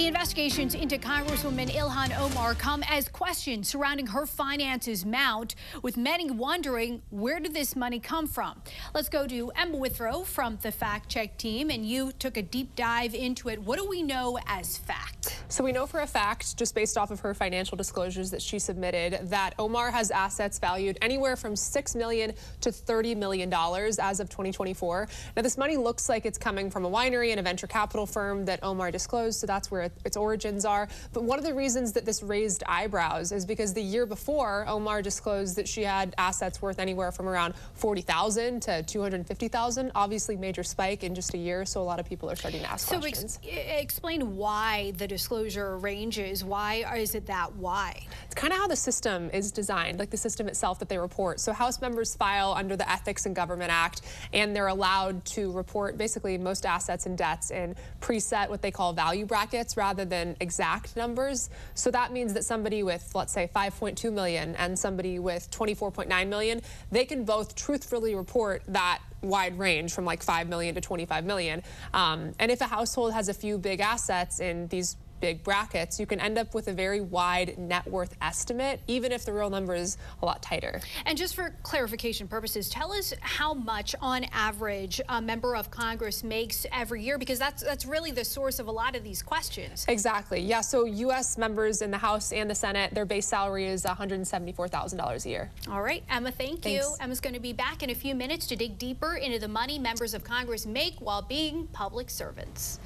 The investigations into Congresswoman Ilhan Omar come as questions surrounding her finances mount, with many wondering, where did this money come from? Let's go to Emma Withrow from the Fact Check team, and you took a deep dive into it. What do we know as fact? So we know for a fact, just based off of her financial disclosures that she submitted, that Omar has assets valued anywhere from $6 million to $30 million as of 2024. Now, this money looks like it's coming from a winery and a venture capital firm that Omar disclosed, so that's where its origins are. But one of the reasons that this raised eyebrows is because the year before, Omar disclosed that she had assets worth anywhere from around $40,000 to $250,000. Obviously, major spike in just a year, so a lot of people are starting to ask questions. So explain why the disclosure ranges. Why is it that wide? It's kind of how the system is designed, like the system itself that they report. So House members file under the Ethics in Government Act, and they're allowed to report basically most assets and debts in preset, what they call value brackets, rather than exact numbers. So that means that somebody with, let's say, 5.2 million and somebody with 24.9 million, they can both truthfully report that wide range from like 5 million to 25 million. And if a household has a few big assets in these big brackets, you can end up with a very wide net worth estimate, even if the real number is a lot tighter. And just for clarification purposes, tell us how much on average a member of Congress makes every year, because that's really the source of a lot of these questions. Exactly. Yeah. So U.S. members in the House and the Senate, their base salary is $174,000 a year. All right, Emma, thank you. Emma's going to be back in a few minutes to dig deeper into the money members of Congress make while being public servants.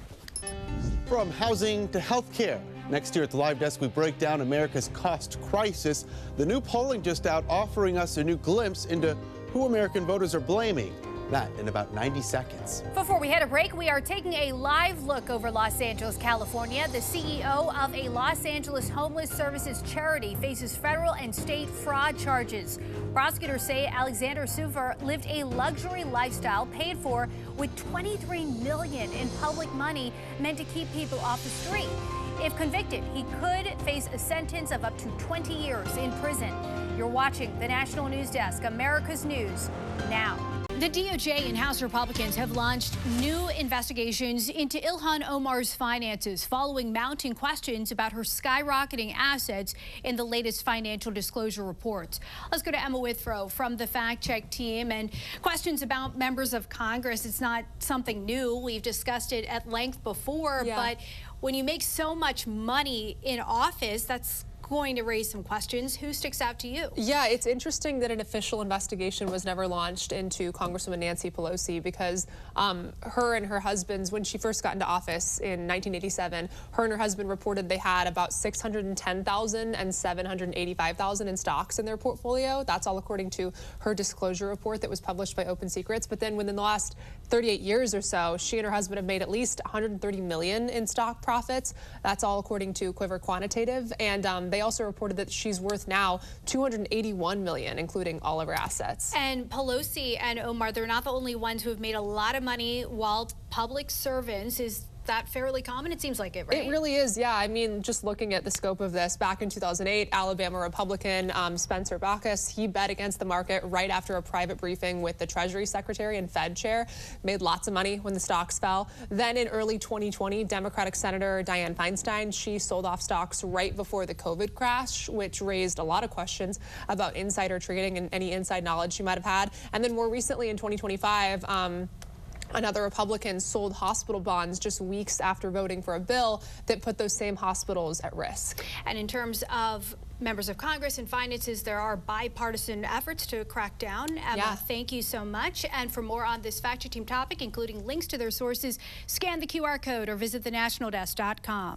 From housing to health care. Next year at the Live Desk, we break down America's cost crisis. The new polling just out offering us a new glimpse into who American voters are blaming. That in about 90 seconds. Before we hit a break, we are taking a live look over Los Angeles, California. The CEO of a Los Angeles homeless services charity faces federal and state fraud charges. Prosecutors say Alexander Suver lived a luxury lifestyle paid for with $23 million in public money meant to keep people off the street. If convicted, he could face a sentence of up to 20 years in prison. You're watching the National News Desk, America's News Now. The DOJ and House Republicans have launched new investigations into Ilhan Omar's finances following mounting questions about her skyrocketing assets in the latest financial disclosure reports. Let's go to Emma Withrow from the Fact Check team. And questions about members of Congress, it's not something new. We've discussed it at length before, but when you make so much money in office, that's going to raise some questions. Who sticks out to you? Yeah, it's interesting that an official investigation was never launched into Congresswoman Nancy Pelosi, because her and her husband's, when she first got into office in 1987, her and her husband reported they had about $610,000 and $785,000 in stocks in their portfolio. That's all according to her disclosure report that was published by Open Secrets. But then within the last 38 years or so, she and her husband have made at least $130 million in stock profits. That's all according to Quiver Quantitative. And they also reported that she's worth now $281 million, including all of her assets. And Pelosi and Omar, they're not the only ones who have made a lot of money while public servants. Is that fairly common? It seems like it, right? It really is, yeah. I mean, just looking at the scope of this, back in 2008, Alabama Republican Spencer Baucus, he bet against the market right after a private briefing with the Treasury Secretary and Fed Chair, made lots of money when the stocks fell. Then in early 2020, Democratic Senator Dianne Feinstein, she sold off stocks right before the COVID crash, which raised a lot of questions about insider trading and any inside knowledge she might have had. And then more recently in 2025, another Republican sold hospital bonds just weeks after voting for a bill that put those same hospitals at risk. And in terms of members of Congress and finances, there are bipartisan efforts to crack down. Emma, thank you so much. And for more on this Fact Check team topic, including links to their sources, scan the QR code or visit thenationaldesk.com.